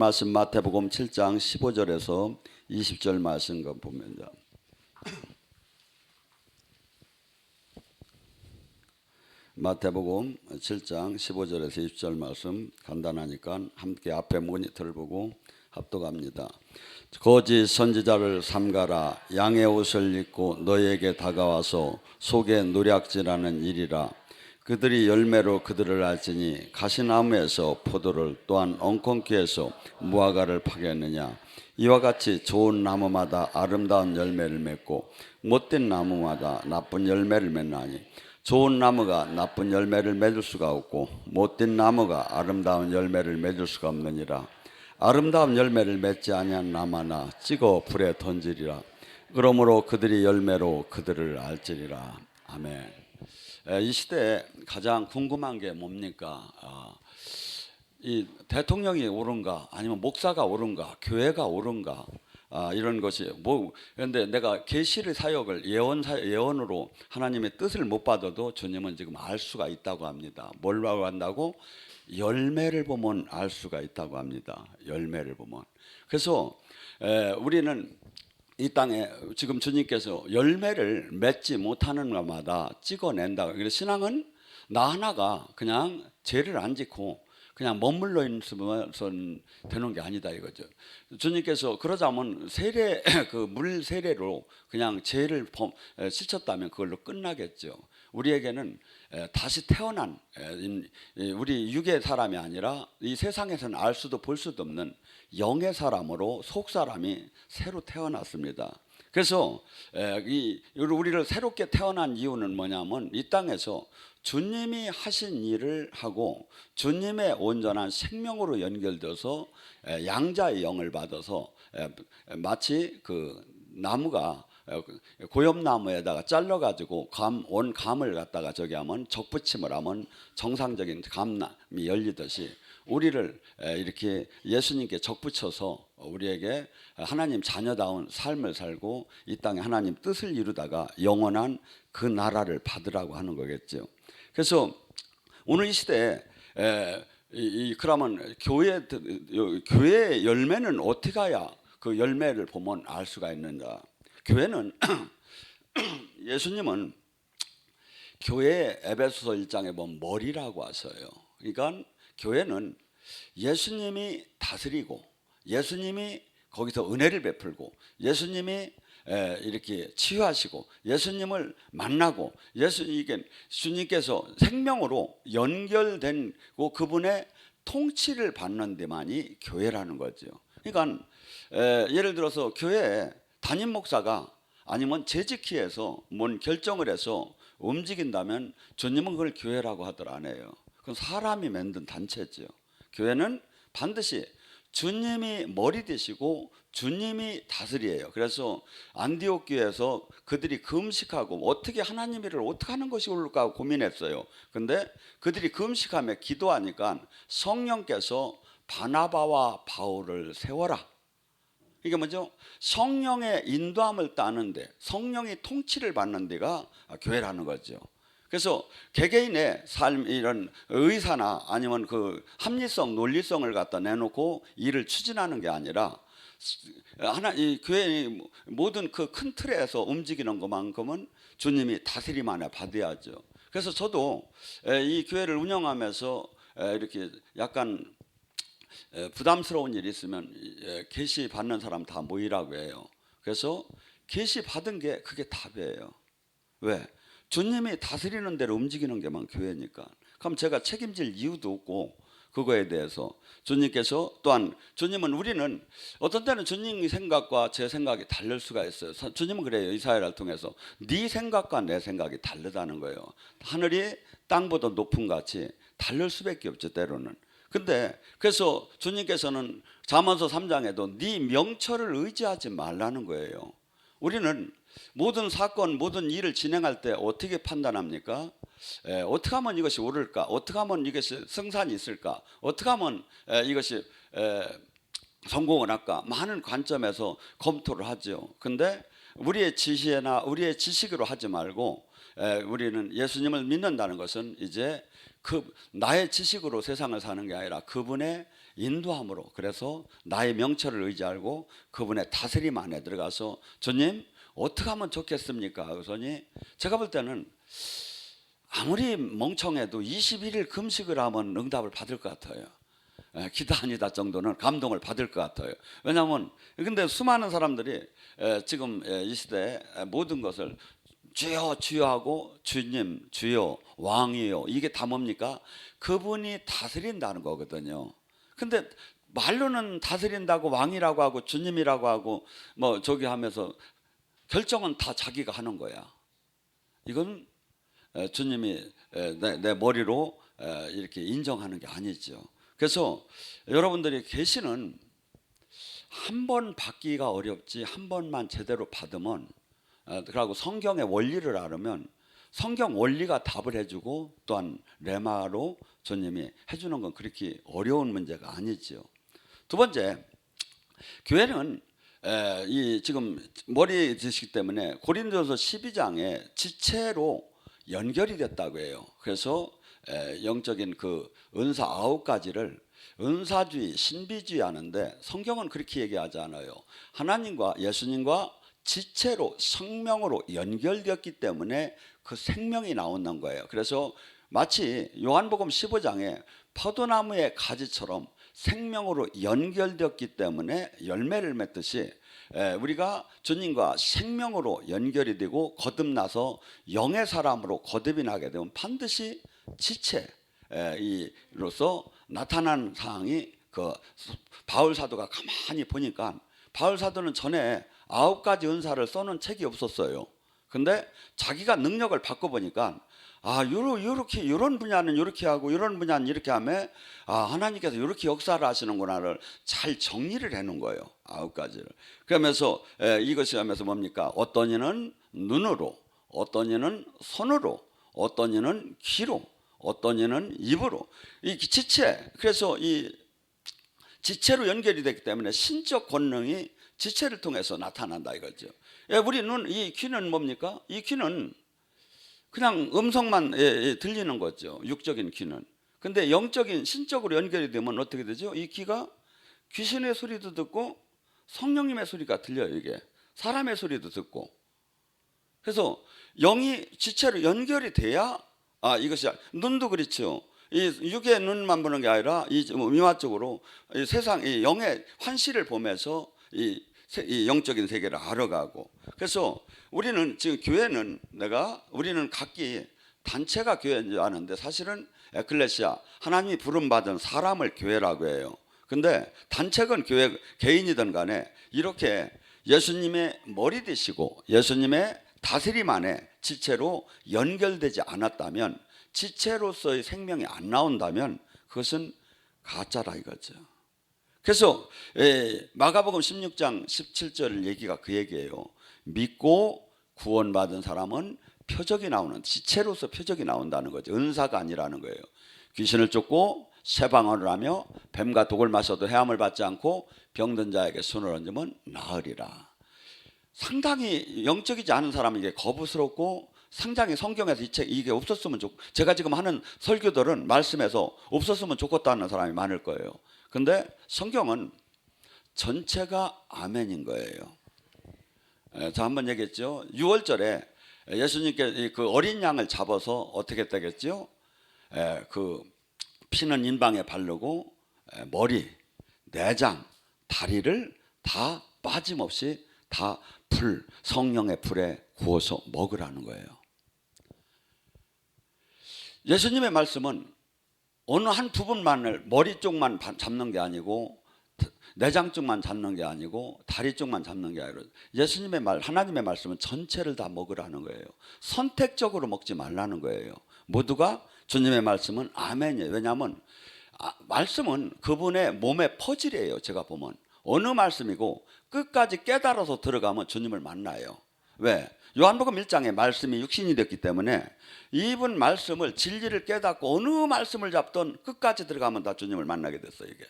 말씀 마태복음 7장 15절에서 20절 말씀 보면 마태복음 7장 15절에서 20절 말씀 간단하니까 함께 앞에 모니터를 보고 합독합니다. 거짓 선지자를 삼가라. 양의 옷을 입고 너에게 다가와서 속에 노략질하는 일이라. 그들이 열매로 그들을 알지니 가시나무에서 포도를 또한 엉겅퀴에서 무화과를 파겠느냐. 이와 같이 좋은 나무마다 아름다운 열매를 맺고 못된 나무마다 나쁜 열매를 맺나니 좋은 나무가 나쁜 열매를 맺을 수가 없고 못된 나무가 아름다운 열매를 맺을 수가 없느니라. 아름다운 열매를 맺지 아니한 나무 하나 찍어 불에 던지리라. 그러므로 그들이 열매로 그들을 알지리라. 아멘. 이 시대에 가장 궁금한 게 뭡니까? 이 대통령이 옳은가, 아니면 목사가 옳은가, 교회가 옳은가, 이런 것이 그런데 내가 계시의 사역을 예언으로 하나님의 뜻을 못 받아도 주님은 지금 알 수가 있다고 합니다. 뭘로 한다고? 열매를 보면 알 수가 있다고 합니다. 열매를 보면. 그래서 우리는 이 땅에 지금 주님께서 열매를 맺지 못하는 것마다 찍어낸다. 그래서 신앙은 나 하나가 그냥 죄를 안 짓고 그냥 머물러 있으면 되는 게 아니다 이거죠. 주님께서 그러자면 세례 그 물 세례로 그냥 죄를 씻었다면 그걸로 끝나겠죠. 우리에게는 다시 태어난 우리 육의 사람이 아니라 이 세상에서는 알 수도 볼 수도 없는 영의 사람으로 속 사람이 새로 태어났습니다. 그래서 우리를 새롭게 태어난 이유는 뭐냐면 이 땅에서 주님이 하신 일을 하고 주님의 온전한 생명으로 연결돼서 양자의 영을 받아서 마치 그 나무가 고엽나무에다가 잘라가지고 온 감을 갖다가 저기 하면 적붙임을 하면 정상적인 감이 열리듯이 우리를 이렇게 예수님께 적붙여서 우리에게 하나님 자녀다운 삶을 살고 이 땅에 하나님 뜻을 이루다가 영원한 그 나라를 받으라고 하는 거겠죠. 그래서 오늘 이 시대에 그러면 교회의 열매는 어떻게 해야 그 열매를 보면 알 수가 있는가? 교회는 예수님은 교회 에베소서 1장에 보면 머리라고 하셔요. 그러니까 교회는 예수님이 다스리고 예수님이 거기서 은혜를 베풀고 예수님이 이렇게 치유하시고 예수님을 만나고 주님께서 생명으로 연결된 그분의 통치를 받는 데만이 교회라는 거죠. 그러니까 예를 들어서 교회에 담임 목사가 아니면 재직회에서 뭔 결정을 해서 움직인다면 주님은 그걸 교회라고 하들 안 해요. 그건 사람이 만든 단체죠. 교회는 반드시 주님이 머리 되시고 주님이 다스리예요. 그래서 안디옥 교회에서 그들이 금식하고 어떻게 하나님 일을 어떻게 하는 것이 옳을까 고민했어요. 근데 그들이 금식하며 기도하니까 성령께서 바나바와 바울을 세워라. 이게 뭐죠? 성령의 인도함을 따는데 성령이 통치를 받는 데가 교회라는 거죠. 그래서 개개인의 삶 이런 의사나 아니면 그 합리성, 논리성을 갖다 내놓고 일을 추진하는 게 아니라 이 교회의 모든 그 큰 틀에서 움직이는 것만큼은 주님이 다스림 안에 받아야죠. 그래서 저도 이 교회를 운영하면서 이렇게 약간 부담스러운 일이 있으면 계시 받는 사람 다 모이라고 해요. 그래서 계시 받은 게 그게 답이에요. 왜? 주님이 다스리는 대로 움직이는 게만 교회니까. 그럼 제가 책임질 이유도 없고 그거에 대해서 주님께서 또한 주님은 우리는 어떤 때는 주님 생각과 제 생각이 다를 수가 있어요. 주님은 그래요. 이사야를 통해서 네 생각과 내 생각이 다르다는 거예요. 하늘이 땅보다 높은 같이 다를 수밖에 없죠. 때로는. 근데 그래서 주님께서는 잠언서 3장에도 네 명철을 의지하지 말라는 거예요. 우리는 모든 사건, 모든 일을 진행할 때 어떻게 판단합니까? 어떻게 하면 이것이 옳을까? 어떻게 하면 이것이 승산이 있을까? 어떻게 하면 이것이 성공을 할까? 많은 관점에서 검토를 하죠. 근데 우리의 지혜나 우리의 지식으로 하지 말고 우리는 예수님을 믿는다는 것은 이제 나의 지식으로 세상을 사는 게 아니라 그분의 인도함으로, 그래서 나의 명철을 의지하고 그분의 다스림 안에 들어가서 주님 어떻게 하면 좋겠습니까? 그러더니 제가 볼 때는 아무리 멍청해도 21일 금식을 하면 응답을 받을 것 같아요. 기다 아니다 정도는 감동을 받을 것 같아요. 왜냐하면 근데 수많은 사람들이 지금 이 시대에 모든 것을 주여 주여 하고 주님 주여 왕이요, 이게 다 뭡니까? 그분이 다스린다는 거거든요. 근데 말로는 다스린다고 왕이라고 하고 주님이라고 하고 뭐 저기 하면서 결정은 다 자기가 하는 거야. 이건 주님이 내 머리로 이렇게 인정하는 게 아니죠. 그래서 여러분들이 계시는 한 번 받기가 어렵지 한 번만 제대로 받으면, 그리고 성경의 원리를 알으면 성경 원리가 답을 해주고 또한 레마로 주님이 해주는 건 그렇게 어려운 문제가 아니죠. 두 번째, 교회는 이 지금 머리 지식 때문에 고린도서 12장에 지체로 연결이 됐다고 해요. 그래서 영적인 그 은사 9가지를 은사주의, 신비주의 하는데 성경은 그렇게 얘기하지 않아요. 하나님과 예수님과 지체로 생명으로 연결되었기 때문에 그 생명이 나오는 거예요. 그래서 마치 요한복음 15장에 포도나무의 가지처럼 생명으로 연결되었기 때문에 열매를 맺듯이 우리가 주님과 생명으로 연결이 되고 거듭나서 영의 사람으로 거듭이 나게 되면 반드시 지체로서 나타난 상황이 그 바울 사도가 가만히 보니까 바울 사도는 전에 9가지 은사를 써놓은 책이 없었어요. 근데 자기가 능력을 바꿔보니까 요렇게 이런 분야는 이렇게 하고 이런 분야는 이렇게 하면 하나님께서 이렇게 역사를 하시는구나를 잘 정리를 해놓은 거예요. 9가지를. 그러면서 이것이 하면서 뭡니까? 어떤 이는 눈으로, 어떤 이는 손으로, 어떤 이는 귀로, 어떤 이는 입으로. 이 지체, 그래서 이 지체로 연결이 되기 때문에 신적 권능이 지체를 통해서 나타난다 이거죠. 우리 눈, 이 귀는 뭡니까? 이 귀는 그냥 음성만 들리는 거죠. 육적인 귀는. 근데 영적인 신적으로 연결이 되면 어떻게 되죠? 이 귀가 귀신의 소리도 듣고 성령님의 소리가 들려요. 이게 사람의 소리도 듣고. 그래서 영이 지체로 연결이 돼야 이것이 눈도 그렇죠. 이 육의 눈만 보는 게 아니라 이 미화적으로 이 세상 이 영의 환시를 보면서 이 영적인 세계를 알아가고. 그래서 우리는 지금 교회는 우리는 각기 단체가 교회인 줄 아는데 사실은 에클레시아, 하나님이 부름받은 사람을 교회라고 해요. 근데 단체건 교회 개인이든 간에 이렇게 예수님의 머리 되시고 예수님의 다스림 안에 지체로 연결되지 않았다면, 지체로서의 생명이 안 나온다면 그것은 가짜라 이거죠. 그래서 마가복음 16장 17절 얘기가 그 얘기예요. 믿고 구원받은 사람은 표적이 나오는, 지체로서 표적이 나온다는 거죠. 은사가 아니라는 거예요. 귀신을 쫓고 세방언을 하며 뱀과 독을 마셔도 해함을 받지 않고 병든 자에게 손을 얹으면 나으리라. 상당히 영적이지 않은 사람에게 거부스럽고 상당히 성경에서 이게 없었으면 제가 지금 하는 설교들은 말씀에서 없었으면 좋겠다는 사람이 많을 거예요. 근데 성경은 전체가 아멘인 거예요. 자, 한번 얘기했죠. 6월절에 예수님께 그 어린 양을 잡아서 어떻게 되겠죠? 그 피는 인방에 바르고 머리, 내장, 다리를 다 빠짐없이 다 성령의 불에 구워서 먹으라는 거예요. 예수님의 말씀은 어느 한 부분만을, 머리 쪽만 잡는 게 아니고 내장 쪽만 잡는 게 아니고 다리 쪽만 잡는 게 아니라 예수님의 하나님의 말씀은 전체를 다 먹으라는 거예요. 선택적으로 먹지 말라는 거예요. 모두가 주님의 말씀은 아멘이에요. 왜냐하면 말씀은 그분의 몸의 퍼즐이에요. 제가 보면 어느 말씀이고 끝까지 깨달아서 들어가면 주님을 만나요. 왜? 요한복음 1장에 말씀이 육신이 됐기 때문에 이분 말씀을, 진리를 깨닫고 어느 말씀을 잡던 끝까지 들어가면 다 주님을 만나게 됐어요. 이게.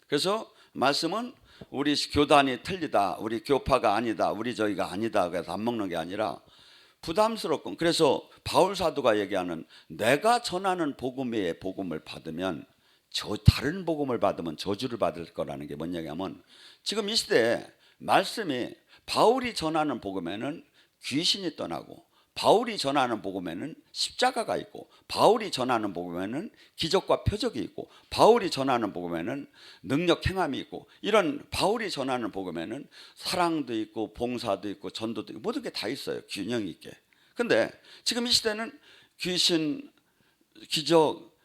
그래서 말씀은 우리 교단이 틀리다, 우리 교파가 아니다, 우리 저희가 아니다 그래서 안 먹는 게 아니라 부담스럽고, 그래서 바울 사도가 얘기하는 내가 전하는 복음 외에 복음을 받으면 다른 복음을 받으면 저주를 받을 거라는 게 뭔 얘기냐면, 지금 이 시대에 말씀이 바울이 전하는 복음에는 귀신이 떠나고, 바울이 전하는 복음에는 십자가가 있고, 바울이 전하는 복음에는 기적과 표적이 있고, 바울이 전하는 복음에는 능력 행함이 있고, 이런 바울이 전하는 복음에는 사랑도 있고 봉사도 있고 전도도 있고 모든 게 다 있어요, 균형 있게. 근데 지금 이 시대는 귀신, 기적,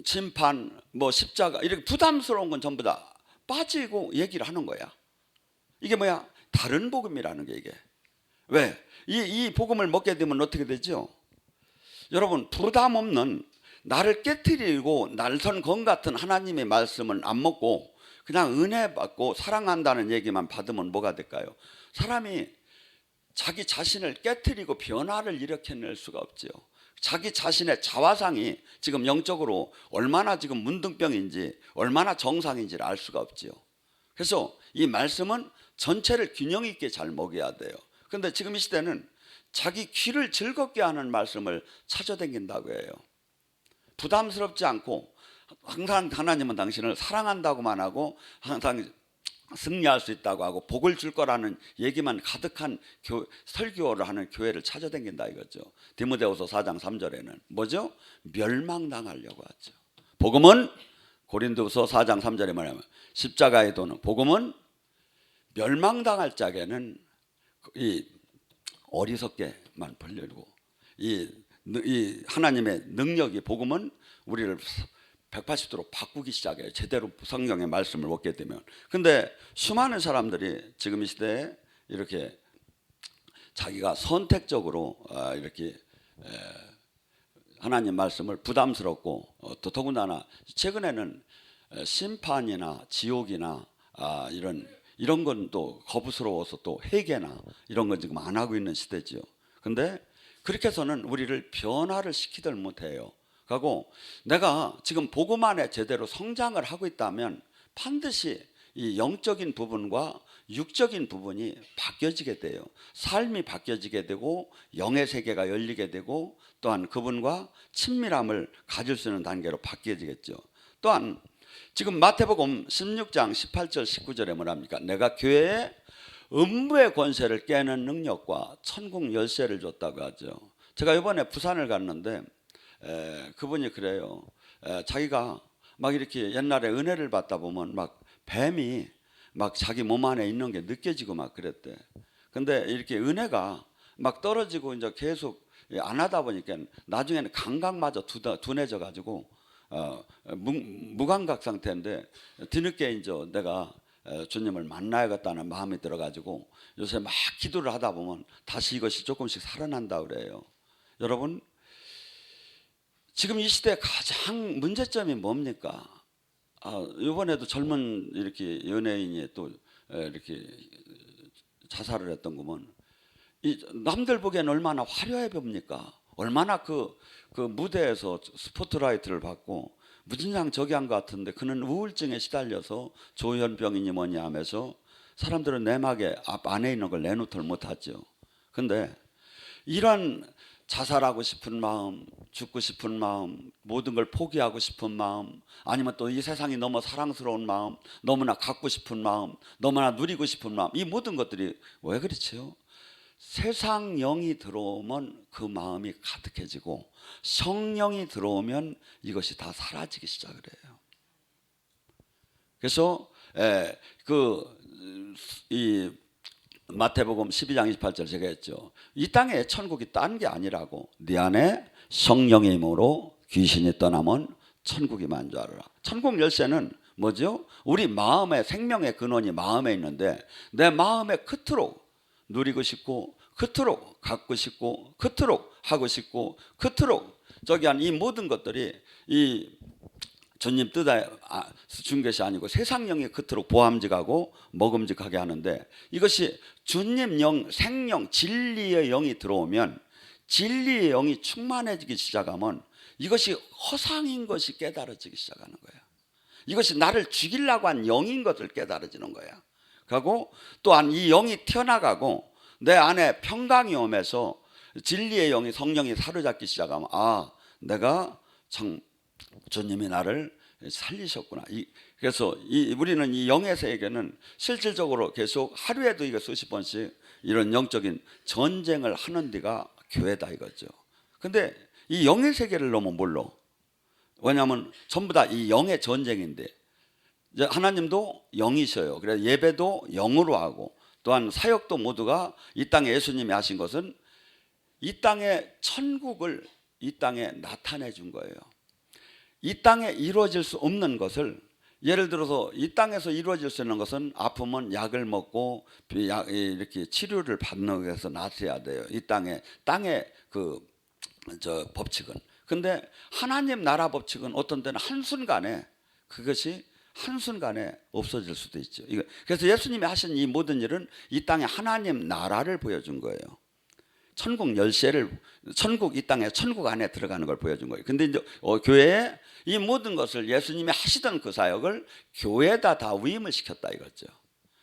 심판, 뭐 십자가, 이렇게 부담스러운 건 전부 다 빠지고 얘기를 하는 거야. 이게 뭐야? 다른 복음이라는 게. 이게 왜? 이 복음을 먹게 되면 어떻게 되죠? 여러분, 부담 없는, 나를 깨트리고 날선 검 같은 하나님의 말씀을 안 먹고 그냥 은혜 받고 사랑한다는 얘기만 받으면 뭐가 될까요? 사람이 자기 자신을 깨트리고 변화를 일으켜낼 수가 없죠. 자기 자신의 자화상이 지금 영적으로 얼마나 지금 문둥병인지, 얼마나 정상인지를 알 수가 없죠. 그래서 이 말씀은 전체를 균형 있게 잘 먹여야 돼요. 그런데 지금 이 시대는 자기 귀를 즐겁게 하는 말씀을 찾아다닌다고 해요. 부담스럽지 않고, 항상 하나님은 당신을 사랑한다고만 하고 항상 승리할 수 있다고 하고 복을 줄 거라는 얘기만 가득한 설교를 하는 교회를 찾아다닌다 이거죠. 디모데후서 4장 3절에는 뭐죠? 멸망당하려고 하죠. 복음은, 고린도후서 4장 3절에 말하면 십자가의 도는, 복음은 멸망당할 적에는 이 어리석게만 벌려고, 이 하나님의 능력이, 복음은 우리를 180도로 바꾸기 시작해요. 제대로 성경의 말씀을 먹게 되면. 근데 수많은 사람들이 지금 이 시대에 이렇게 자기가 선택적으로 이렇게 하나님 말씀을 부담스럽고, 또 더군다나 최근에는 심판이나 지옥이나 이런 건 또 거부스러워서 또 회개나 이런 건 지금 안 하고 있는 시대죠. 근데 그렇게 해서는 우리를 변화를 시키들 못해요. 그리고 내가 지금 복음 안에 제대로 성장을 하고 있다면 반드시 이 영적인 부분과 육적인 부분이 바뀌어지게 돼요. 삶이 바뀌어지게 되고 영의 세계가 열리게 되고, 또한 그분과 친밀함을 가질 수 있는 단계로 바뀌어지겠죠. 또한 지금 마태복음 16장 18절 19절에 뭐랍니까? 내가 교회에 음부의 권세를 깨는 능력과 천국 열쇠를 줬다고 하죠. 제가 이번에 부산을 갔는데 그분이 그래요. 자기가 막 이렇게 옛날에 은혜를 받다 보면 막 뱀이 막 자기 몸 안에 있는 게 느껴지고 막 그랬대. 근데 이렇게 은혜가 막 떨어지고 이제 계속 안 하다 보니까 나중에는 감각마저 둔해져 가지고 무감각 상태인데, 뒤늦게 이제 내가 주님을 만나야겠다는 마음이 들어가지고 요새 막 기도를 하다 보면 다시 이것이 조금씩 살아난다 그래요. 여러분, 지금 이 시대 가장 문제점이 뭡니까? 이번에도 젊은 이렇게 연예인이 또 이렇게 자살을 했던 거면, 이 남들 보기에는 얼마나 화려해 보입니까? 얼마나 그 무대에서 스포트라이트를 받고 무진장저기한 것 같은데, 그는 우울증에 시달려서 조현병이니 뭐니 하면서 사람들은 내막에 안에 있는 걸 내놓지를 못하죠. 근데 이런 자살하고 싶은 마음, 죽고 싶은 마음, 모든 걸 포기하고 싶은 마음, 아니면 또 이 세상이 너무 사랑스러운 마음, 너무나 갖고 싶은 마음, 너무나 누리고 싶은 마음, 이 모든 것들이 왜 그렇지요? 세상 영이 들어오면 그 마음이 가득해지고, 성령이 들어오면 이것이 다 사라지기 시작을 해요. 그래서 이 마태복음 12장 28절 제가 했죠. 이 땅에 천국이 딴 게 아니라고. 네 안에 성령의 힘으로 귀신이 떠나면 천국이 만주하리라. 천국 열쇠는 뭐죠? 우리 마음의 생명의 근원이 마음에 있는데, 내 마음의 그토록 누리고 싶고, 그토록 갖고 싶고, 그토록 하고 싶고, 그토록 저기 한 이 모든 것들이 이 주님 뜻에 준 것이 아니고 세상 영이 그토록 보암직하고 먹음직하게 하는데, 이것이 주님 영, 생명, 진리의 영이 들어오면, 진리의 영이 충만해지기 시작하면 이것이 허상인 것이 깨달아지기 시작하는 거야. 이것이 나를 죽이려고 한 영인 것을 깨달아지는 거야. 그리고 또한 이 영이 튀어나가고 내 안에 평강이 오면서 진리의 영이, 성령이 사로잡기 시작하면, 내가 참 주님이 나를 살리셨구나. 그래서 우리는 이 영의 세계는 실질적으로 계속 하루에도 이거 수십 번씩 이런 영적인 전쟁을 하는 데가 교회다 이거죠. 근데 이 영의 세계를 너무 몰라. 왜냐하면 전부 다 이 영의 전쟁인데, 이제 하나님도 영이셔요. 그래서 예배도 영으로 하고, 또한 사역도 모두가 이 땅에 예수님이 하신 것은 이 땅의 천국을 이 땅에 나타내 준 거예요. 이 땅에 이루어질 수 없는 것을, 예를 들어서 이 땅에서 이루어질 수 있는 것은 아프면 약을 먹고 이렇게 치료를 받는 것에서 나서야 돼요. 이 땅의 법칙은. 근데 하나님 나라 법칙은 어떤 때는 한순간에 그것이 한순간에 없어질 수도 있죠. 그래서 예수님이 하신 이 모든 일은 이 땅에 하나님 나라를 보여준 거예요. 천국 열쇠를, 이 땅에 천국 안에 들어가는 걸 보여준 거예요. 근데 이제 교회에 이 모든 것을 예수님이 하시던 그 사역을 교회에다 다 위임을 시켰다 이거죠.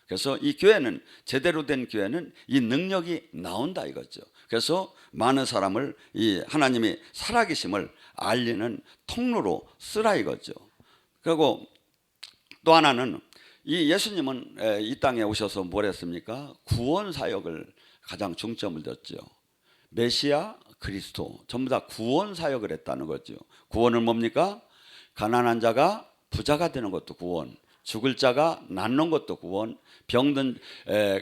그래서 이 교회는, 제대로 된 교회는 이 능력이 나온다 이거죠. 그래서 많은 사람을 이 하나님이 살아계심을 알리는 통로로 쓰라 이거죠. 그리고 또 하나는, 이 예수님은 이 땅에 오셔서 뭘 했습니까? 구원 사역을 가장 중점을 뒀죠. 메시아, 그리스도 전부 다 구원 사역을 했다는 거죠. 구원은 뭡니까? 가난한 자가 부자가 되는 것도 구원, 죽을 자가 낫는 것도 구원, 병든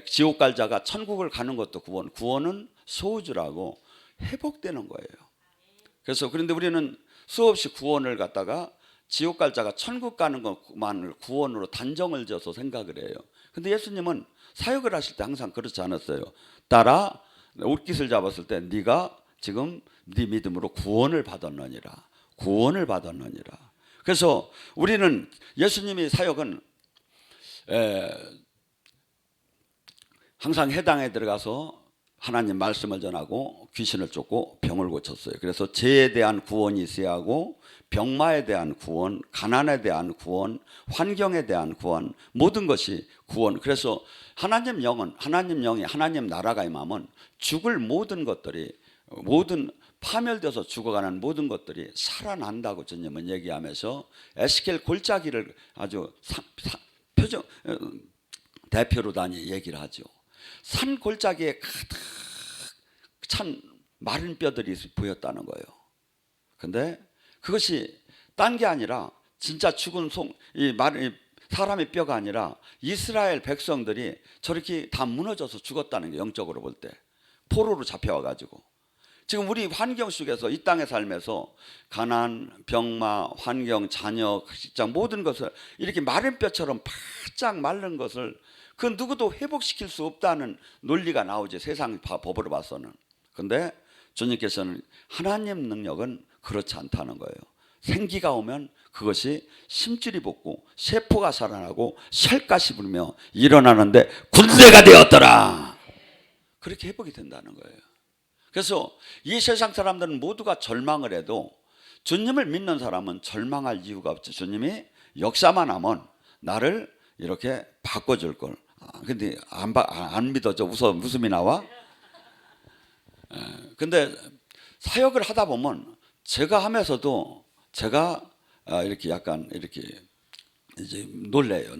지옥 갈 자가 천국을 가는 것도 구원. 구원은 소유주라고 회복되는 거예요. 그래서 그런데 우리는 수없이 구원을 갖다가 지옥 갈 자가 천국 가는 것만을 구원으로 단정을 지어서 생각을 해요. 근데 예수님은 사역을 하실 때 항상 그렇지 않았어요. 따라 옷깃을 잡았을 때 네가 지금 네 믿음으로 구원을 받았느니라. 구원을 받았느니라. 그래서 우리는 예수님의 사역은 항상 해당에 들어가서 하나님 말씀을 전하고 귀신을 쫓고 병을 고쳤어요. 그래서 죄에 대한 구원이 있어야 하고, 병마에 대한 구원, 가난에 대한 구원, 환경에 대한 구원, 모든 것이 구원. 그래서 하나님 영이 하나님 나라가 임하면 죽을 모든 것들이, 모든 파멸돼서 죽어가는 모든 것들이 살아난다고 주님은 얘기하면서 에스겔 골짜기를 아주 대표로 다니 얘기를 하죠. 산 골짜기에 가득 찬 마른 뼈들이 보였다는 거예요. 근데 그것이 딴 게 아니라 진짜 죽은 사람의 뼈가 아니라 이스라엘 백성들이 저렇게 다 무너져서 죽었다는 게, 영적으로 볼 때 포로로 잡혀와가지고. 지금 우리 환경 속에서 이 땅에 살면서 가난, 병마, 환경, 자녀, 직장 모든 것을 이렇게 마른 뼈처럼 바짝 마른 것을 그 누구도 회복시킬 수 없다는 논리가 나오지, 세상 법으로 봐서는. 근데 주님께서는 하나님 능력은 그렇지 않다는 거예요. 생기가 오면 그것이 심줄이 돋고 세포가 살아나고 셀가시 부르며 일어나는데 군대가 되었더라. 그렇게 회복이 된다는 거예요. 그래서 이 세상 사람들은 모두가 절망을 해도 주님을 믿는 사람은 절망할 이유가 없죠. 주님이 역사만 하면 나를 이렇게 바꿔줄 걸. 근데 안 믿어져. 웃음이 나와. 근데 사역을 하다 보면 제가 하면서도 제가 이렇게 약간 이렇게 이제 놀래요.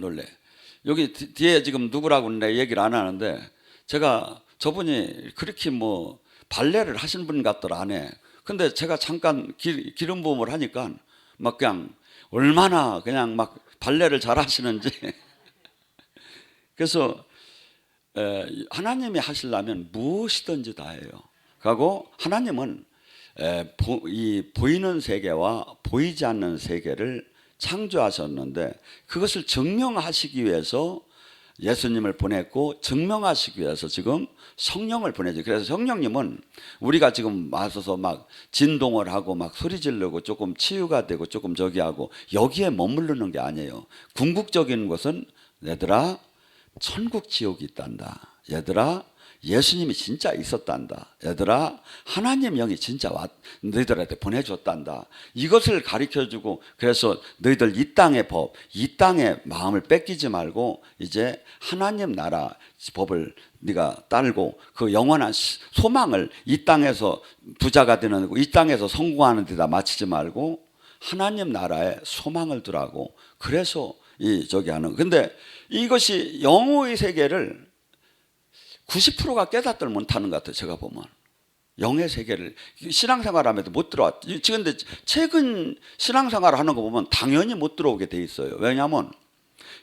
여기 뒤에 지금 누구라고 내 얘기를 안 하는데, 제가 저분이 그렇게 뭐 발레를 하신 분 같더라 안 해. 근데 제가 잠깐 기름 부음을 하니까 막 그냥 얼마나 그냥 막 발레를 잘 하시는지. 그래서 하나님이 하시려면 무엇이든지 다 해요. 그리고 하나님은 이 보이는 세계와 보이지 않는 세계를 창조하셨는데, 그것을 증명하시기 위해서 예수님을 보냈고, 증명하시기 위해서 지금 성령을 보내죠. 그래서 성령님은 우리가 지금 와서서 막 진동을 하고 막 소리 지르고 조금 치유가 되고 조금 저기 하고 여기에 머무르는 게 아니에요. 궁극적인 것은, 얘들아 천국 지옥이 있단다. 얘들아 예수님이 진짜 있었단다. 얘들아 하나님 영이 진짜 너희들한테 보내줬단다. 이것을 가르쳐주고, 그래서 너희들 이 땅의 법, 이 땅의 마음을 뺏기지 말고 이제 하나님 나라 법을 네가 따르고 그 영원한 소망을 이 땅에서 부자가 되는 거, 이 땅에서 성공하는 데다 맞추지 말고 하나님 나라에 소망을 두라고. 그래서 이 저기 하는. 근데 이것이 영의 세계를 90%가 깨닫들 못하는 것 같아요. 제가 보면 영의 세계를 신앙생활하면서 못 들어왔죠. 지금 근데 최근 신앙생활을 하는 거 보면 당연히 못 들어오게 돼 있어요. 왜냐하면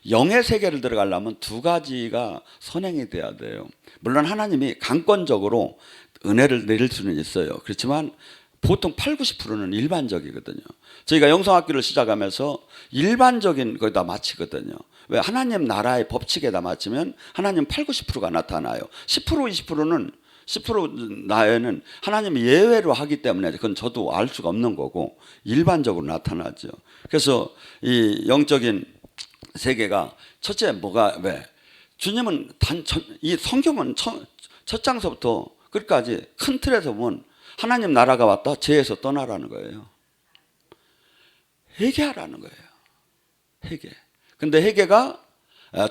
영의 세계를 들어가려면 두 가지가 선행이 돼야 돼요. 물론 하나님이 강권적으로 은혜를 내릴 수는 있어요. 그렇지만 보통 8, 90%는 일반적이거든요. 저희가 영성학교를 시작하면서 일반적인 거기다 마치거든요. 왜? 하나님 나라의 법칙에다 맞추면 하나님 8, 90%가 나타나요. 10%, 20%는 10% 나에는 하나님이 예외로 하기 때문에 그건 저도 알 수가 없는 거고 일반적으로 나타나죠. 그래서 이 영적인 세계가 첫째 뭐가 왜? 주님은 이 성경은 첫 장서부터 끝까지 큰 틀에서 보면 하나님 나라가 왔다 죄에서 떠나라는 거예요. 회개하라는 거예요. 회개. 근데 회개가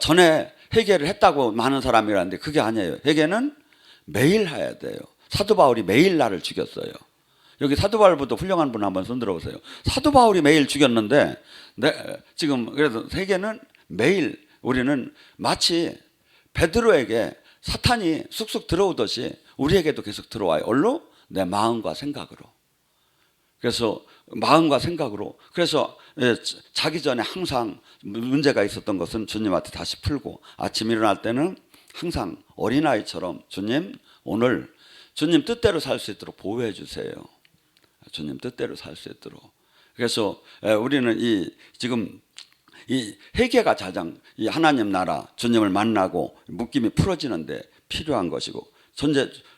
전에 회개를 했다고 많은 사람이 라는데 그게 아니에요. 회개는 매일 해야 돼요. 사도 바울이 매일 나를 죽였어요. 여기 사도 바울보다 훌륭한 분 한번 손 들어보세요. 사도 바울이 매일 죽였는데 지금 그래서 회개는 매일 우리는 마치 베드로에게 사탄이 쑥쑥 들어오듯이 우리에게도 계속 들어와요. 얼로? 내 마음과 생각으로. 그래서 마음과 생각으로. 그래서 자기 전에 항상 문제가 있었던 것은 주님한테 다시 풀고 아침 일어날 때는 항상 어린아이처럼 주님 오늘 주님 뜻대로 살 수 있도록 보호해 주세요. 주님 뜻대로 살 수 있도록. 그래서 우리는 지금 이 회개가 가장 이 하나님 나라 주님을 만나고 묶임이 풀어지는데 필요한 것이고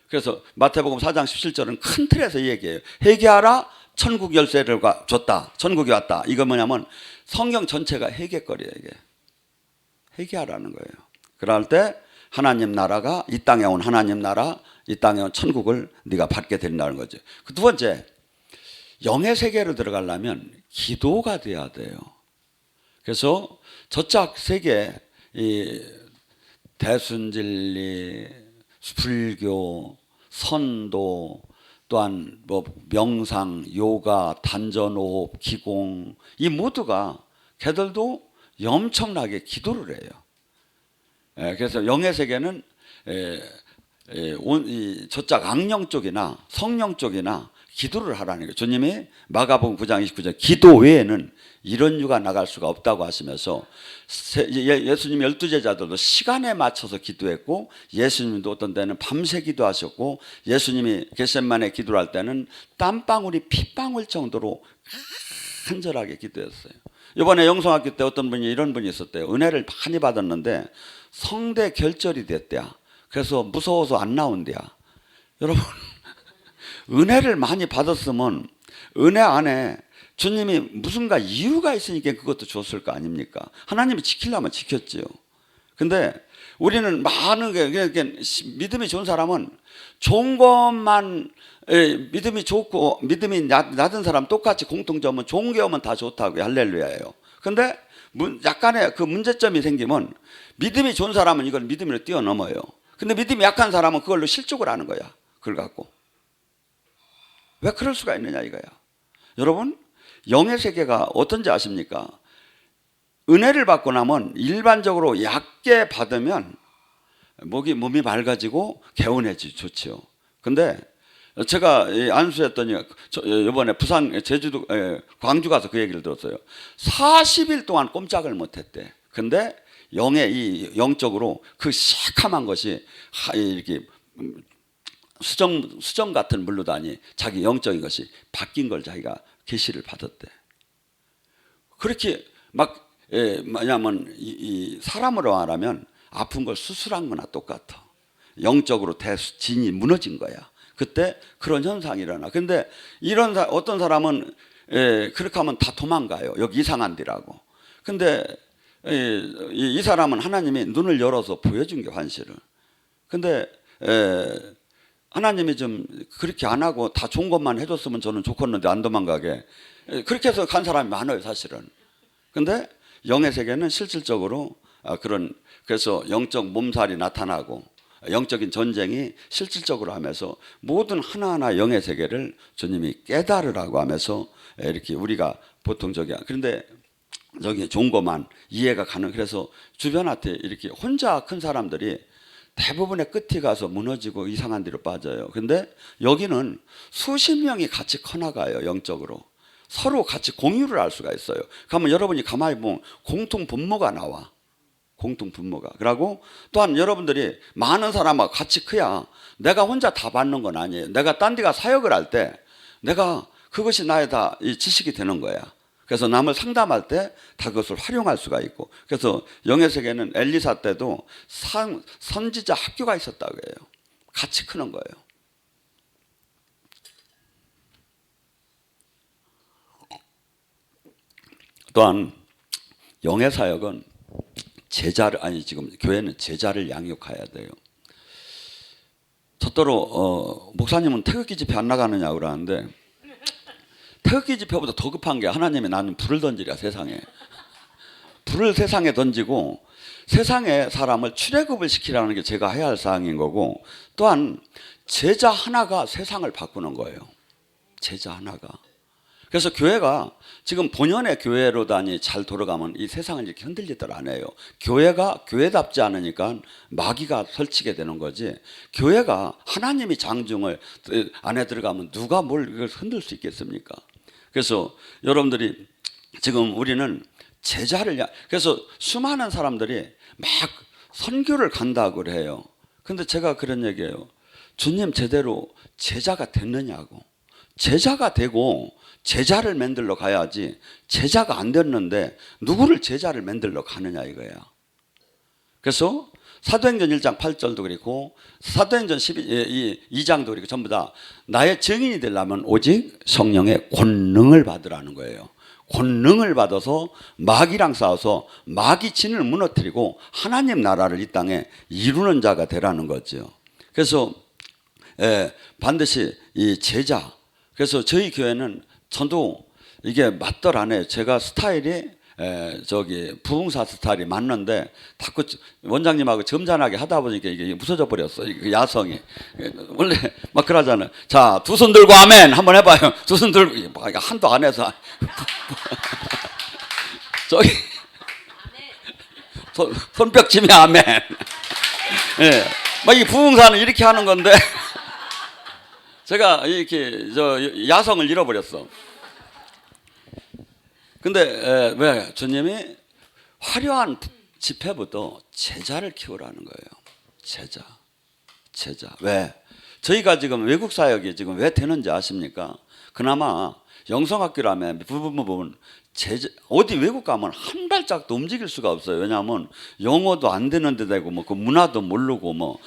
그래서 마태복음 4장 17절은 큰 틀에서 이 얘기해요. 회개하라 천국 열쇠를 줬다. 천국이 왔다. 이거 뭐냐면 성경 전체가 회개거리예요. 이게 회개하라는 거예요. 그럴 때 하나님 나라가 이 땅에 온 하나님 나라 이 땅에 온 천국을 네가 받게 된다는 거죠. 그 두 번째 영의 세계로 들어가려면 기도가 돼야 돼요. 그래서 저짝 세계 이 대순진리, 불교, 선도 또한 뭐 명상, 요가, 단전호흡, 기공 이 모두가 걔들도 엄청나게 기도를 해요. 그래서 영의 세계는 저짝 악령 쪽이나 성령 쪽이나 기도를 하라는 거예요. 주님이 마가복음 9장 29절 기도 외에는 이런 유가 나갈 수가 없다고 하시면서 예수님 12제자들도 시간에 맞춰서 기도했고 예수님도 어떤 때는 밤새 기도하셨고 예수님이 겟세마네 기도를 할 때는 땀방울이 핏방울 정도로 간절하게 기도했어요. 이번에 영성학교 때 어떤 분이 이런 분이 있었대요. 은혜를 많이 받았는데 성대 결절이 됐대요. 그래서 무서워서 안 나온대요. 여러분 은혜를 많이 받았으면 은혜 안에 주님이 무슨가 이유가 있으니까 그것도 줬을 거 아닙니까? 하나님이 지키려면 지켰지요. 근데 우리는 많은 게 믿음이 좋은 사람은 좋은 것만 믿음이 좋고 믿음이 낮은 사람 똑같이 공통점은 좋은 게 오면 다 좋다고 할렐루야예요. 근데 약간의 그 문제점이 생기면 믿음이 좋은 사람은 이걸 믿음으로 뛰어넘어요. 근데 믿음이 약한 사람은 그걸로 실족을 하는 거야. 그걸 갖고. 왜 그럴 수가 있느냐 이거야. 여러분 영의 세계가 어떤지 아십니까? 은혜를 받고 나면 일반적으로 얕게 받으면 몸이 맑아지고 개운해지고 좋죠. 근데 제가 안수했더니 이번에 부산 제주도 광주 가서 그 얘기를 들었어요. 40일 동안 꼼짝을 못했대. 근데 이 영적으로 그 시커먼 것이 이렇게 수정 같은 물로다니 자기 영적인 것이 바뀐 걸 자기가 계시를 받았대. 그렇게 뭐냐면 이 사람으로 말하면 아픈 걸 수술한 거나 똑같아. 영적으로 진이 무너진 거야. 그때 그런 현상이 일어나. 근데 어떤 사람은 그렇게 하면 다 도망가요. 여기 이상한 데라고. 근데 이 사람은 하나님이 눈을 열어서 보여준 게 환실을. 근데 하나님이 좀 그렇게 안 하고 다 좋은 것만 해줬으면 저는 좋겠는데 안 도망가게. 그렇게 해서 간 사람이 많아요 사실은. 근데 영의 세계는 실질적으로 그래서 영적 몸살이 나타나고 영적인 전쟁이 실질적으로 하면서 모든 하나하나 영의 세계를 주님이 깨달으라고 하면서 이렇게 우리가 보통 저기 그런데 저기 좋은 것만 이해가 가능. 그래서 주변한테 이렇게 혼자 큰 사람들이 대부분의 끝이 가서 무너지고 이상한 데로 빠져요. 근데 여기는 수십 명이 같이 커나가요. 영적으로 서로 같이 공유를 할 수가 있어요. 그러면 여러분이 가만히 보면 공통 분모가 나와. 공통 분모가. 그리고 또한 여러분들이 많은 사람하고 같이 커야 내가 혼자 다 받는 건 아니에요. 내가 딴 데가 사역을 할 때 내가 그것이 나의 다 이 지식이 되는 거야. 그래서 남을 상담할 때 다 그것을 활용할 수가 있고. 그래서 영의 세계는 엘리사 때도 선지자 학교가 있었다고 해요. 같이 크는 거예요. 또한 영의 사역은 지금 교회는 제자를 양육해야 돼요. 저더러 목사님은 태극기 집회 안 나가느냐고 그러는데 태극기 집회보다 더 급한 게 하나님이 나는 불을 던지랴 세상에. 불을 세상에 던지고 세상의 사람을 출애굽을 시키라는 게 제가 해야 할 사항인 거고, 또한 제자 하나가 세상을 바꾸는 거예요. 제자 하나가. 그래서 교회가 지금 본연의 교회로 잘 돌아가면 이 세상을 이렇게 흔들리들 안 해요. 교회가 교회답지 않으니까 마귀가 설치게 되는 거지. 교회가 하나님이 장중을 안에 들어가면 누가 뭘 이걸 흔들 수 있겠습니까? 그래서 여러분들이 지금 우리는 제자를, 그래서 수많은 사람들이 막 선교를 간다고 해요. 근데 제가 그런 얘기예요. 주님 제대로 제자가 됐느냐고. 제자가 되고 제자를 만들러 가야지, 제자가 안 됐는데 누구를 제자를 만들러 가느냐 이거야. 그래서 사도행전 1장 8절도 그렇고 사도행전 2장도 그렇고 전부 다 나의 증인이 되려면 오직 성령의 권능을 받으라는 거예요. 권능을 받아서 마귀랑 싸워서 마귀 진을 무너뜨리고 하나님 나라를 이 땅에 이루는 자가 되라는 거죠. 그래서 반드시 이 제자, 그래서 저희 교회는 저도 이게 맞더라네요. 제가 스타일이 저기 부흥사 스타일이 맞는데 자꾸 원장님하고 점잖하게 하다 보니까 이게 부서져 버렸어. 이 야성이. 원래 막 그러잖아요. 자, 두 손 들고 아멘 한번 해봐요. 두 손 들고 한도 안 해서 저기 손뼉치면 아멘. 예, 막 이 부흥사는 이렇게 하는 건데 제가 이렇게 야성을 잃어버렸어. 근데 왜 주님이 화려한 집회부터 제자를 키우라는 거예요. 제자. 왜? 저희가 지금 외국 사역이 지금 왜 되는지 아십니까? 그나마 영성학교라면 부분 어디 외국 가면 한 발짝도 움직일 수가 없어요. 왜냐하면 영어도 안 되는 데 되고 뭐 그 문화도 모르고 뭐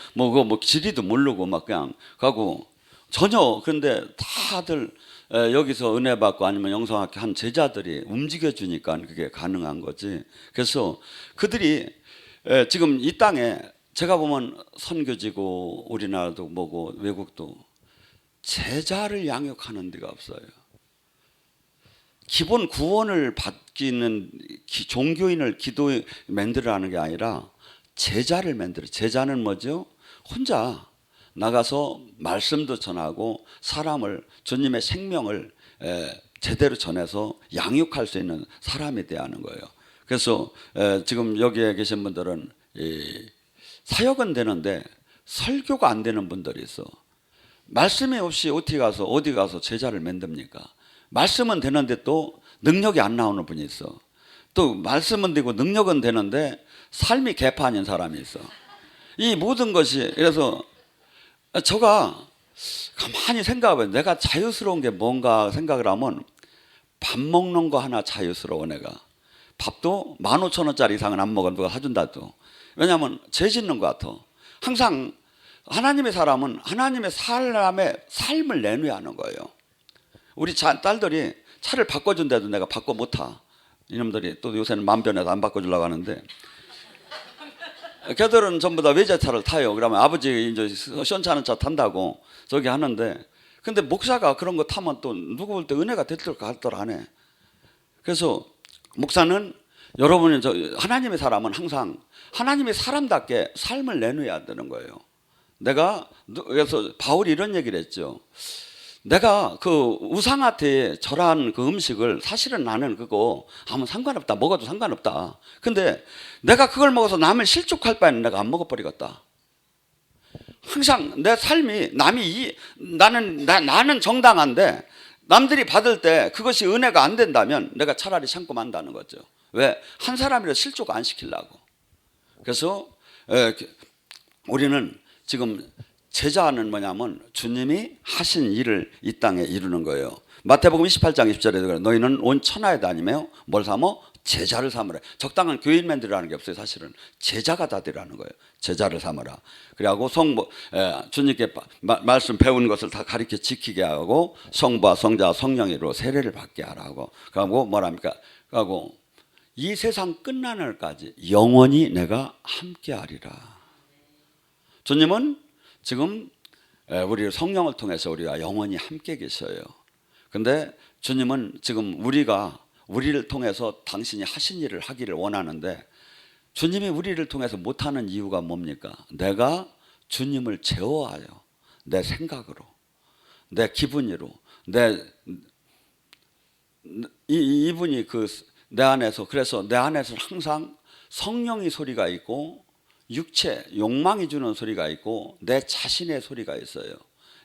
지리도 모르고 막 그냥 가고 전혀. 그런데 다들 여기서 은혜 받고 아니면 영성학교 한 제자들이 움직여 주니까 그게 가능한 거지. 그래서 그들이 지금 이 땅에 제가 보면 선교지고 우리나라도 뭐고 외국도 제자를 양육하는 데가 없어요. 기본 구원을 받기는 종교인을 기도 만들어라는 게 아니라 제자를 만들어. 제자는 뭐죠? 혼자 나가서 말씀도 전하고 사람을, 주님의 생명을 제대로 전해서 양육할 수 있는 사람이 돼야 하는 거예요. 그래서 지금 여기에 계신 분들은 사역은 되는데 설교가 안 되는 분들이 있어. 말씀이 없이 어디 가서 제자를 만듭니까? 말씀은 되는데 또 능력이 안 나오는 분이 있어. 또 말씀은 되고 능력은 되는데 삶이 개판인 사람이 있어. 이 모든 것이, 그래서 제가 가만히 생각해봐요. 내가 자유스러운 게 뭔가 생각을 하면 밥 먹는 거 하나 자유스러워. 내가 밥도 15,000원짜리 이상은 안 먹어. 누가 사준다 또. 왜냐하면 죄 짓는 것 같아. 항상 하나님의 사람은 하나님의 사람의 삶을 내놓아야 하는 거예요. 우리 딸들이 차를 바꿔준다도 내가 바꿔 못 타. 이놈들이 또 요새는 만변해서 안 바꿔주려고 하는데 걔들은 전부 다 외제차를 타요. 그러면 아버지 이제 시원찮은 차 탄다고 저기 하는데, 근데 목사가 그런 거 타면 또 누구 볼 때 은혜가 될까 안 해. 그래서 목사는 여러분이 하나님의 사람은 항상 하나님의 사람답게 삶을 내놓아야 되는 거예요. 그래서 바울이 이런 얘기를 했죠. 내가 그 우상한테 절한 그 음식을 사실은 나는 그거 아무 상관없다. 먹어도 상관없다. 근데 내가 그걸 먹어서 남을 실족할 바에는 내가 안 먹어버리겠다. 항상 내 삶이 나는 정당한데 남들이 받을 때 그것이 은혜가 안 된다면 내가 차라리 참고 만다는 거죠. 왜? 한 사람이라도 실족 안 시키려고. 그래서 우리는 지금 제자는 뭐냐면 주님이 하신 일을 이 땅에 이루는 거예요. 마태복음 28장 20절에 너희는 온 천하에 다니며 뭘 삼어? 제자를 삼으라. 적당한 교인맨들이라는 게 없어요. 사실은 제자가 다 되라는 거예요. 제자를 삼으라. 그리고 주님께 말씀 배운 것을 다 가르쳐 지키게 하고 성부와 성자와 성령으로 세례를 받게 하라고. 그리고 뭐랍니까? 그리고 이 세상 끝나는 날까지 영원히 내가 함께하리라. 주님은 지금 우리 성령을 통해서 우리가 영원히 함께 계셔요. 근데 주님은 지금 우리를 통해서 당신이 하신 일을 하기를 원하는데 주님이 우리를 통해서 못하는 이유가 뭡니까? 내가 주님을 제어하여 내 생각으로, 내 기분으로, 이분이 내 안에서, 그래서 내 안에서 항상 성령의 소리가 있고 육체, 욕망이 주는 소리가 있고 내 자신의 소리가 있어요.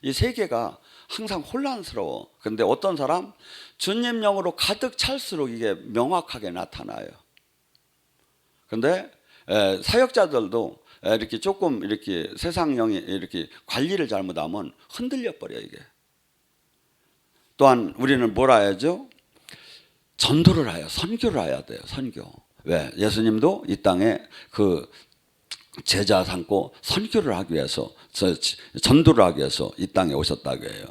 이 세 개가 항상 혼란스러워. 그런데 어떤 사람 주님 영으로 가득 찰수록 이게 명확하게 나타나요. 그런데 사역자들도 이렇게 조금 이렇게 세상 영이 이렇게 관리를 잘못하면 흔들려 버려 이게. 또한 우리는 뭘 해야죠? 전도를 해야, 선교를 해야 돼요. 선교. 왜? 예수님도 이 땅에 그 제자 삼고 선교를 하기 위해서, 전도를 하기 위해서 이 땅에 오셨다고 해요.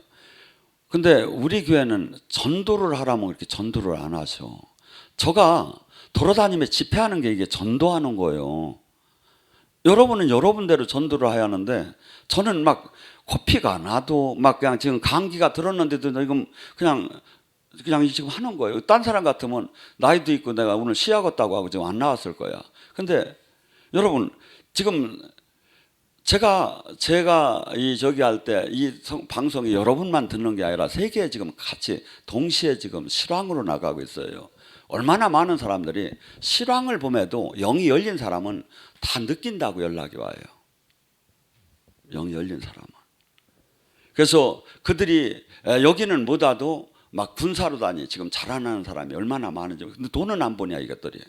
근데 우리 교회는 전도를 하라면 이렇게 전도를 안 하죠. 저가 돌아다니며 집회하는 게 이게 전도하는 거예요. 여러분은 여러분대로 전도를 해야 하는데 저는 막 코피가 나도 막 그냥 지금 감기가 들었는데도 지금 그냥 지금 하는 거예요. 딴 사람 같으면 나이도 있고 내가 오늘 쉬야겠다고 하고 지금 안 나왔을 거야. 근데 여러분 지금 제가 저기 할 때 이 방송이 여러분만 듣는 게 아니라 세계에 지금 같이 동시에 지금 실황으로 나가고 있어요. 얼마나 많은 사람들이 실황을 봄에도 영이 열린 사람은 다 느낀다고 연락이 와요. 영이 열린 사람은. 그래서 그들이 여기는 못 와도 막 군사로 다니 지금 자라나는 사람이 얼마나 많은지. 근데 돈은 안 보냐 이것들이.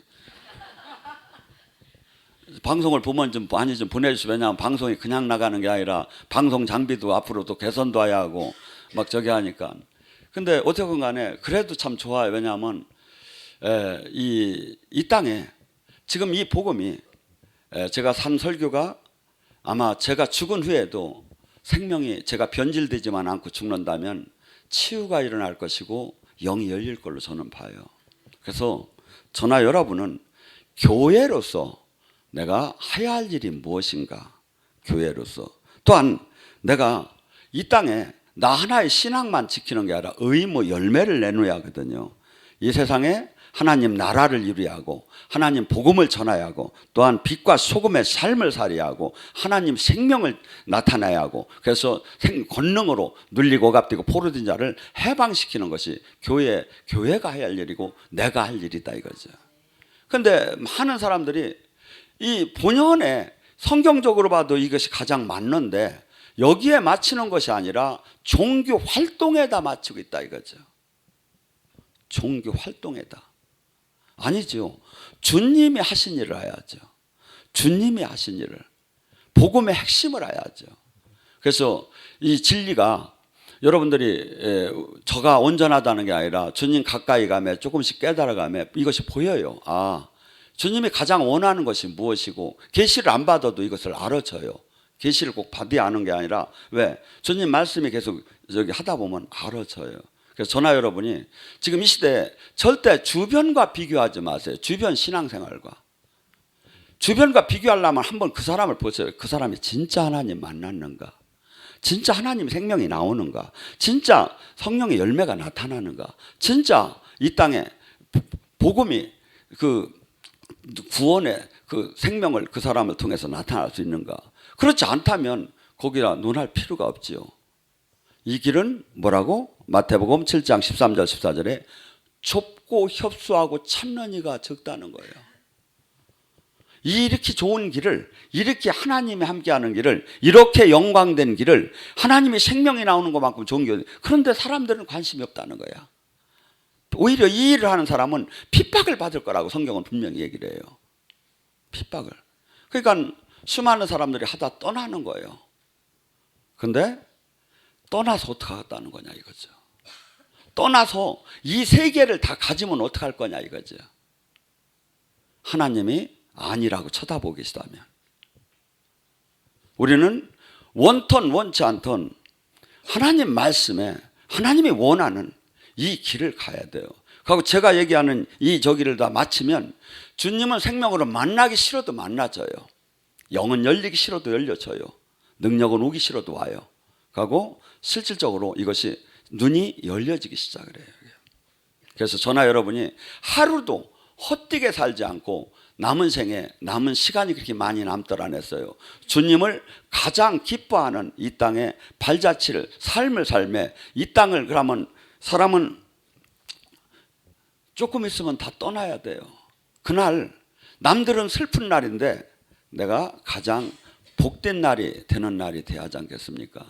방송을 보면 좀 많이 좀 보내주시면, 왜냐하면 방송이 그냥 나가는 게 아니라 방송 장비도 앞으로 또 개선도 해야 하고 막 저기 하니까. 근데 어쨌든 간에 그래도 참 좋아요. 왜냐하면 이 땅에 지금 이 복음이 제가 산 설교가 아마 제가 죽은 후에도 생명이 제가 변질되지만 않고 죽는다면 치유가 일어날 것이고 영이 열릴 걸로 저는 봐요. 그래서 저나 여러분은 교회로서 내가 해야 할 일이 무엇인가? 교회로서. 또한 내가 이 땅에 나 하나의 신앙만 지키는 게 아니라 의무 열매를 내놓아야 하거든요. 이 세상에 하나님 나라를 이루어야 하고 하나님 복음을 전해야 하고 또한 빛과 소금의 삶을 살아야 하고 하나님 생명을 나타내야 하고, 그래서 권능으로 눌리고 갑디고 포로된 자를 해방시키는 것이 교회가 해야 할 일이고 내가 할 일이다 이거죠. 그런데 많은 사람들이 이 본연에 성경적으로 봐도 이것이 가장 맞는데 여기에 맞추는 것이 아니라 종교 활동에다 맞추고 있다 이거죠. 종교 활동에다. 아니죠. 주님이 하신 일을 해야죠. 주님이 하신 일을. 복음의 핵심을 해야죠. 그래서 이 진리가 여러분들이 저가 온전하다는 게 아니라 주님 가까이 가면 조금씩 깨달아가면 이것이 보여요. 아, 주님이 가장 원하는 것이 무엇이고 계시를 안 받아도 이것을 알아줘요. 계시를 꼭 받아야 하는 게 아니라 왜? 주님 말씀이 계속 저기 하다 보면 알아줘요. 그래서 저나 여러분이 지금 이 시대에 절대 주변과 비교하지 마세요. 주변 신앙생활과. 주변과 비교하려면 한번 그 사람을 보세요. 그 사람이 진짜 하나님 만났는가? 진짜 하나님 생명이 나오는가? 진짜 성령의 열매가 나타나는가? 진짜 이 땅에 복음이 그 구원의 그 생명을 그 사람을 통해서 나타날 수 있는가? 그렇지 않다면 거기다 논할 필요가 없지요. 이 길은 뭐라고? 마태복음 7장 13절 14절에 좁고 협소하고 찾는 이가 적다는 거예요. 이렇게 좋은 길을, 이렇게 하나님이 함께하는 길을, 이렇게 영광된 길을, 하나님이 생명이 나오는 것만큼 좋은 길, 그런데 사람들은 관심이 없다는 거야. 오히려 이 일을 하는 사람은 핍박을 받을 거라고 성경은 분명히 얘기를 해요. 핍박을. 그러니까 수많은 사람들이 하다 떠나는 거예요. 근데 떠나서 어떻게 하겠다는 거냐 이거죠. 떠나서 이 세계를 다 가지면 어떻게 할 거냐 이거죠. 하나님이 아니라고 쳐다보고 계시다면. 우리는 원턴 원치 않던 하나님 말씀에 하나님이 원하는 이 길을 가야 돼요. 그리고 제가 얘기하는 이 저기를 다 마치면 주님은 생명으로 만나기 싫어도 만나져요. 영은 열리기 싫어도 열려져요. 능력은 오기 싫어도 와요. 그리고 실질적으로 이것이 눈이 열려지기 시작을 해요. 그래서 저나 여러분이 하루도 헛되게 살지 않고 남은 생에 남은 시간이 그렇게 많이 남더라 안 했어요. 주님을 가장 기뻐하는 이 땅의 발자취를 삶을 삶에 이 땅을 그러면 사람은 조금 있으면 다 떠나야 돼요. 그날 남들은 슬픈 날인데 내가 가장 복된 날이 되는 날이 돼야 하지 않겠습니까?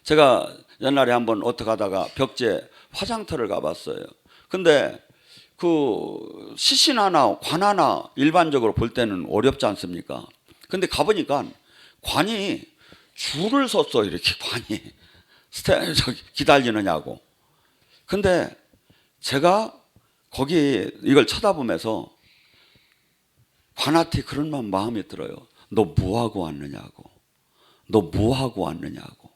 제가 옛날에 한번 어떻게 하다가 벽지에 화장터를 가봤어요. 근데 그 시신하나 관 하나 일반적으로 볼 때는 어렵지 않습니까? 근데 가보니까 관이 줄을 섰어. 이렇게 관이 기다리느냐고. 근데 제가 거기 이걸 쳐다보면서 관한테 그런 마음이 들어요. 너 뭐하고 왔느냐고. 너 뭐하고 왔느냐고.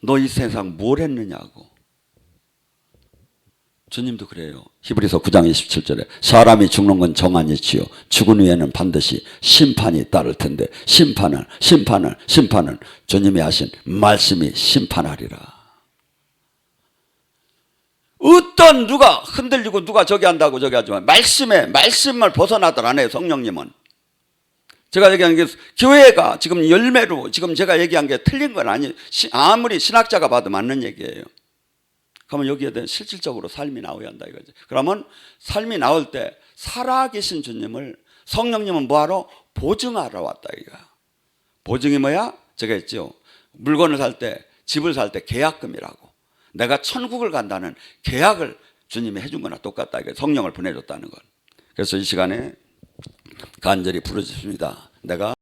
너 이 세상 뭘 했느냐고. 주님도 그래요. 히브리서 9장 27절에 사람이 죽는 건 정한이지요. 죽은 후에는 반드시 심판이 따를 텐데 심판은 주님이 하신 말씀이 심판하리라. 어떤 누가 흔들리고 누가 저기 한다고 저기 하지만 말씀을 벗어나들 안 해요. 성령님은. 제가 얘기한 게 교회가 지금 열매로 지금 제가 얘기한 게 틀린 건 아니에요. 아무리 신학자가 봐도 맞는 얘기예요. 그러면 여기에 대한 실질적으로 삶이 나와야 한다 이거죠. 그러면 삶이 나올 때 살아계신 주님을 성령님은 뭐하러? 보증하러 왔다 이거야. 보증이 뭐야? 제가 했죠. 물건을 살 때, 집을 살 때 계약금이라고. 내가 천국을 간다는 계약을 주님이 해준 거나 똑같다 이거야. 성령을 보내줬다는 건. 그래서 이 시간에 간절히 부르짖습니다. 내가